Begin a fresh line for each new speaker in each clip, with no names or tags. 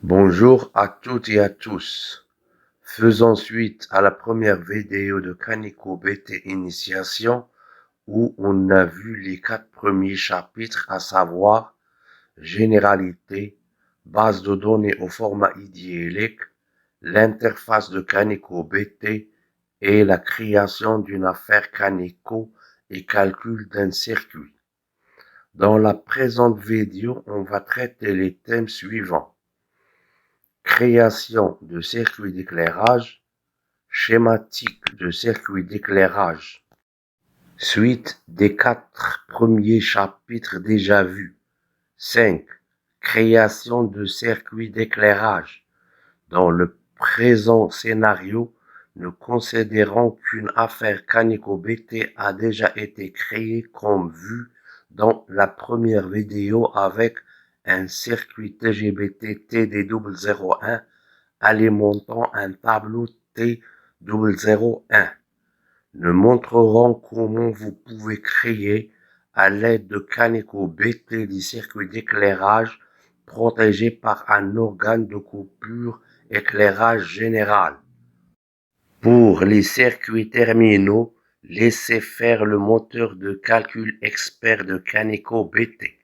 Bonjour à toutes et à tous. Faisons suite à la première vidéo de Kaneko BT Initiation où on a vu les 4 premiers chapitres, à savoir généralité, base de données au format IDLEC, l'interface de Kaneko BT et la création d'une affaire Kaneko et calcul d'un circuit. Dans la présente vidéo, on va traiter les thèmes suivants. Création de circuits d'éclairage, schématique de circuits d'éclairage. Suite des 4 premiers chapitres déjà vus. 5. Création de circuits d'éclairage. Dans le présent scénario, nous considérons qu'une affaire Kaneko BT a déjà été créée comme vu dans la première vidéo avec un circuit TGBT TD001 alimentant un tableau T001. Nous montrerons comment vous pouvez créer à l'aide de Kaneko BT des circuits d'éclairage protégés par un organe de coupure éclairage général. Pour les circuits terminaux, laissez faire le moteur de calcul expert de Kaneko BT.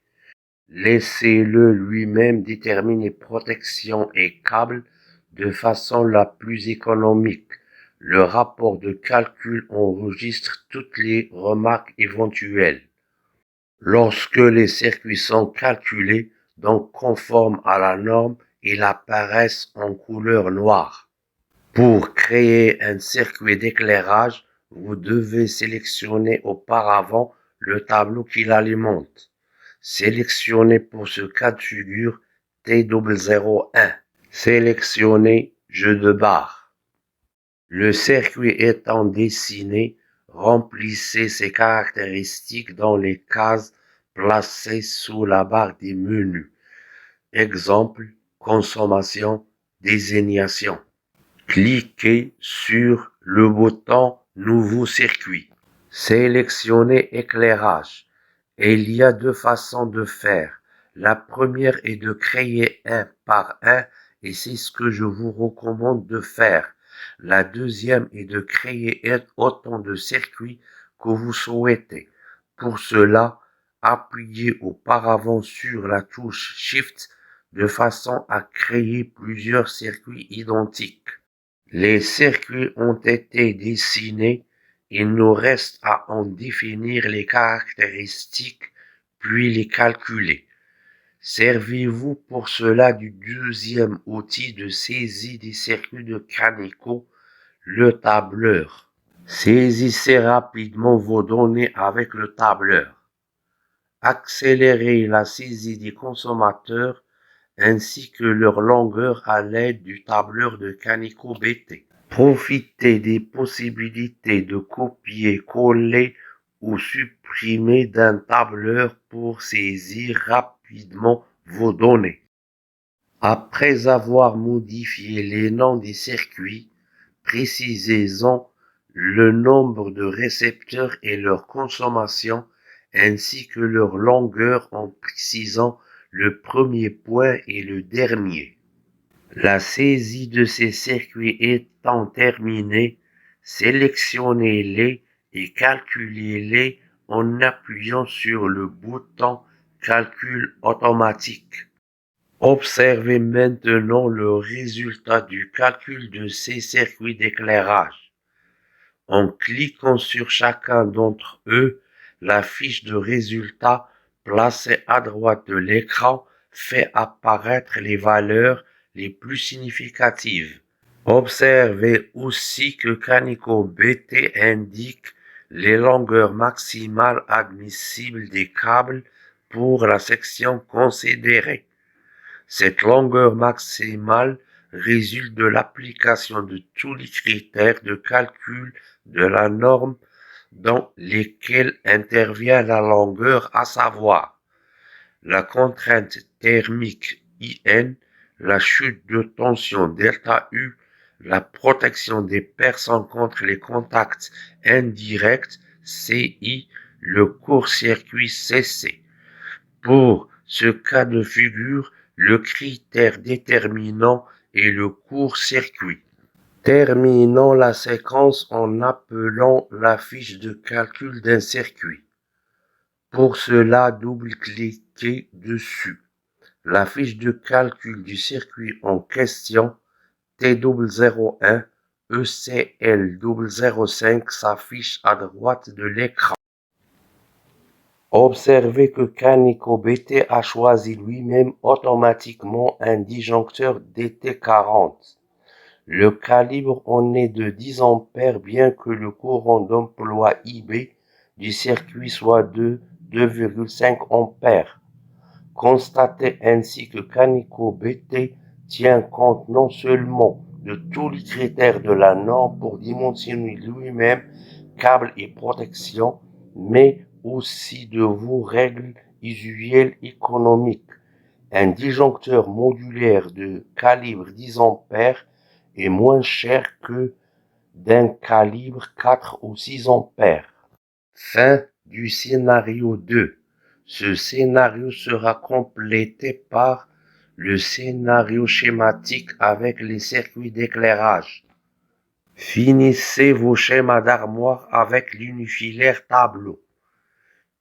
Laissez-le lui-même déterminer protection et câbles de façon la plus économique. Le rapport de calcul enregistre toutes les remarques éventuelles. Lorsque les circuits sont calculés, donc conformes à la norme, ils apparaissent en couleur noire. Pour créer un circuit d'éclairage, vous devez sélectionner auparavant le tableau qui l'alimente. Sélectionnez pour ce cas de figure T001. Sélectionnez jeu de barre. Le circuit étant dessiné, remplissez ses caractéristiques dans les cases placées sous la barre des menus. Exemple, consommation, désignation. Cliquez sur le bouton Nouveau circuit. Sélectionnez éclairage. Il y a 2 façons de faire. La première est de créer un par un et c'est ce que je vous recommande de faire. La deuxième est de créer autant de circuits que vous souhaitez. Pour cela, appuyez auparavant sur la touche Shift de façon à créer plusieurs circuits identiques. Les circuits ont été dessinés, il nous reste à en définir les caractéristiques, puis les calculer. Servez-vous pour cela du deuxième outil de saisie des circuits de Kaneko, le tableur. Saisissez rapidement vos données avec le tableur. Accélérez la saisie des consommateurs ainsi que leur longueur à l'aide du tableur de Kaneko BT. Profitez des possibilités de copier, coller ou supprimer d'un tableur pour saisir rapidement vos données. Après avoir modifié les noms des circuits, précisez-en le nombre de récepteurs et leur consommation ainsi que leur longueur en précisant le premier point et le dernier. La saisie de ces circuits étant terminée, sélectionnez-les et calculez-les en appuyant sur le bouton Calcul automatique. Observez maintenant le résultat du calcul de ces circuits d'éclairage. En cliquant sur chacun d'entre eux, la fiche de résultat placée à droite de l'écran fait apparaître les valeurs les plus significatives. Observez aussi que Kaneko BT indique les longueurs maximales admissibles des câbles pour la section considérée. Cette longueur maximale résulte de l'application de tous les critères de calcul de la norme dans lesquels intervient la longueur, à savoir la contrainte thermique IN, la chute de tension ΔU, la protection des personnes contre les contacts indirects CI, le court-circuit CC. Pour ce cas de figure, le critère déterminant est le court-circuit. Terminons la séquence en appelant la fiche de calcul d'un circuit. Pour cela, double-cliquez dessus. La fiche de calcul du circuit en question, T001 ECL005, s'affiche à droite de l'écran. Observez que Canico BT a choisi lui-même automatiquement un disjoncteur DT40. Le calibre en est de 10 ampères bien que le courant d'emploi IB du circuit soit de 2,5 ampères. Constatez ainsi que Canico BT tient compte non seulement de tous les critères de la norme pour dimensionner lui-même câbles et protection, mais aussi de vos règles usuelles économiques. Un disjoncteur modulaire de calibre 10 ampères est moins cher que d'un calibre 4 ou 6 ampères. Fin du scénario 2. Ce scénario sera complété par le scénario schématique avec les circuits d'éclairage. Finissez vos schémas d'armoire avec l'unifilaire tableau.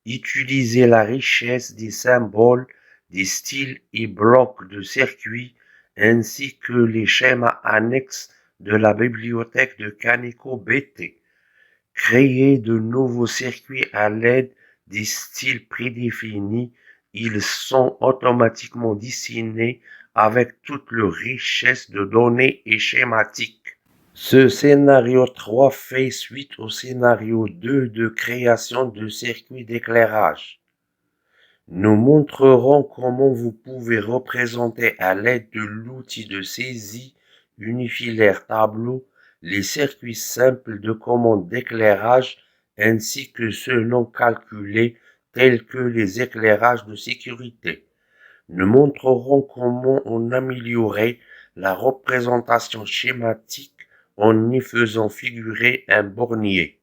Utilisez la richesse des symboles, des styles et blocs de circuits ainsi que les schémas annexes de la bibliothèque de Canico BT. Créez de nouveaux circuits à l'aide des styles prédéfinis. Ils sont automatiquement dessinés avec toute leur richesse de données et schématiques. Ce scénario 3 fait suite au scénario 2 de création de circuits d'éclairage. Nous montrerons comment vous pouvez représenter à l'aide de l'outil de saisie unifilaire tableau les circuits simples de commande d'éclairage ainsi que ceux non calculés tels que les éclairages de sécurité. Nous montrerons comment on améliorait la représentation schématique en y faisant figurer un bornier.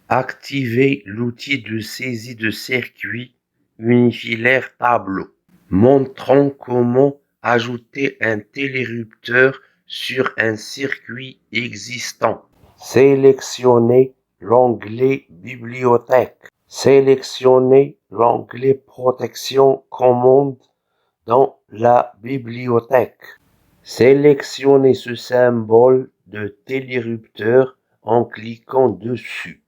Activez l'outil de saisie de circuit unifilaire tableau. Montrons comment ajouter un télérupteur sur un circuit existant. Sélectionnez l'onglet Bibliothèque. Sélectionnez l'onglet Protection commande dans la bibliothèque. Sélectionnez ce symbole de télérupteur en cliquant dessus.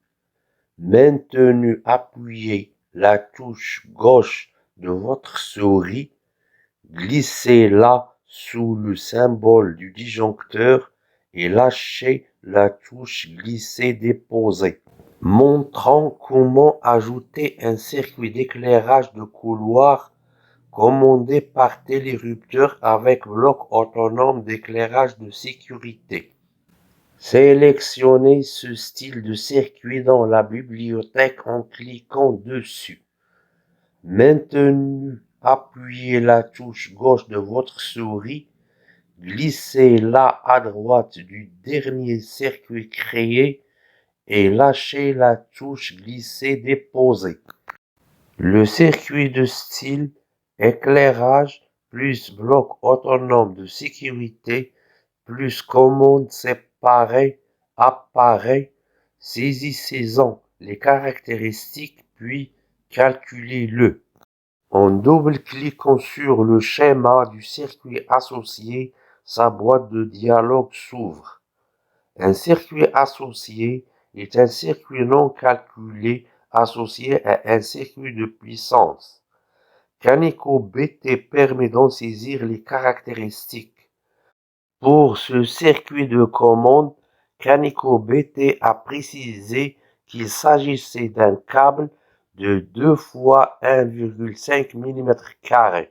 Maintenant, appuyez la touche gauche de votre souris, glissez-la sous le symbole du disjoncteur et lâchez la touche glisser-déposer. Montrons comment ajouter un circuit d'éclairage de couloir commandé par télérupteur avec bloc autonome d'éclairage de sécurité. Sélectionnez ce style de circuit dans la bibliothèque en cliquant dessus. Maintenant, appuyez la touche gauche de votre souris, glissez-la à droite du dernier circuit créé et lâchez la touche glisser-déposer. Le circuit de style éclairage plus bloc autonome de sécurité plus commande séparée apparaît. Saisissez-en les caractéristiques puis calculez-le. En double-cliquant sur le schéma du circuit associé, sa boîte de dialogue s'ouvre. Un circuit associé est un circuit non calculé associé à un circuit de puissance. Canico BT permet d'en saisir les caractéristiques. Pour ce circuit de commande, Canico BT a précisé qu'il s'agissait d'un câble de 2 fois 1,5 mm².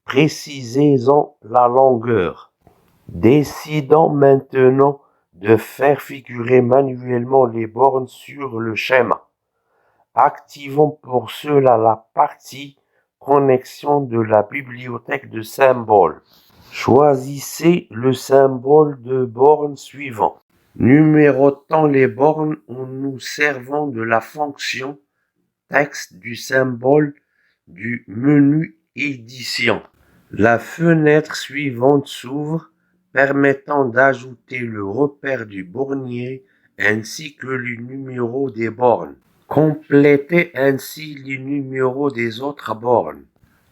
Précisez-en la longueur. Décidons maintenant de faire figurer manuellement les bornes sur le schéma. Activons pour cela la partie connexion de la bibliothèque de symboles. Choisissez le symbole de borne suivant. Numérotons les bornes en nous servant de la fonction texte du symbole du menu édition. La fenêtre suivante s'ouvre, permettant d'ajouter le repère du bornier ainsi que le numéro des bornes. Complétez ainsi les numéros des autres bornes.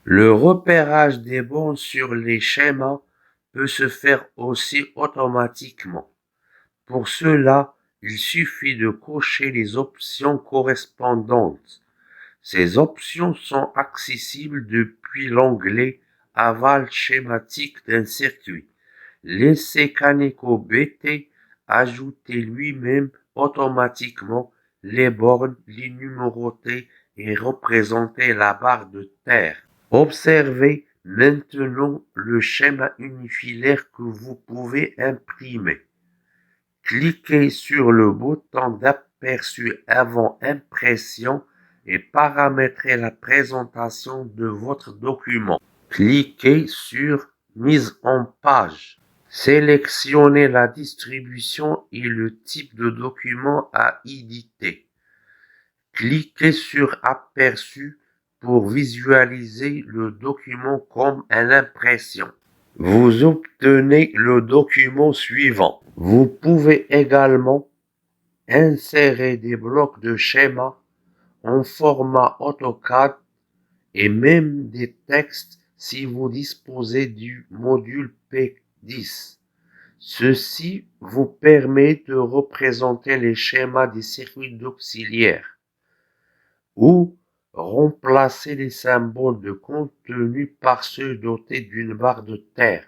Le repérage des bornes sur les schémas peut se faire aussi automatiquement. Pour cela, il suffit de cocher les options correspondantes. Ces options sont accessibles depuis l'onglet Aval schématique d'un circuit. Laissez Caneco BT ajouter lui-même automatiquement les bornes, les numéroter et représenter la barre de terre. Observez maintenant le schéma unifilaire que vous pouvez imprimer. Cliquez sur le bouton d'aperçu avant impression et paramétrez la présentation de votre document. Cliquez sur Mise en page. Sélectionnez la distribution et le type de document à éditer. Cliquez sur Aperçu pour visualiser le document comme une impression. Vous obtenez le document suivant. Vous pouvez également insérer des blocs de schéma en format AutoCAD et même des textes si vous disposez du module P10. Ceci vous permet de représenter les schémas des circuits auxiliaires ou remplacer les symboles de contenu par ceux dotés d'une barre de terre.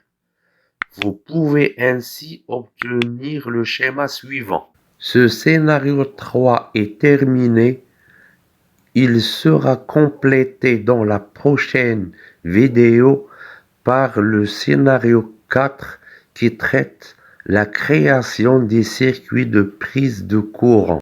Vous pouvez ainsi obtenir le schéma suivant. Ce scénario 3 est terminé. Il sera complété dans la prochaine vidéo par le scénario 4 qui traite la création des circuits de prise de courant.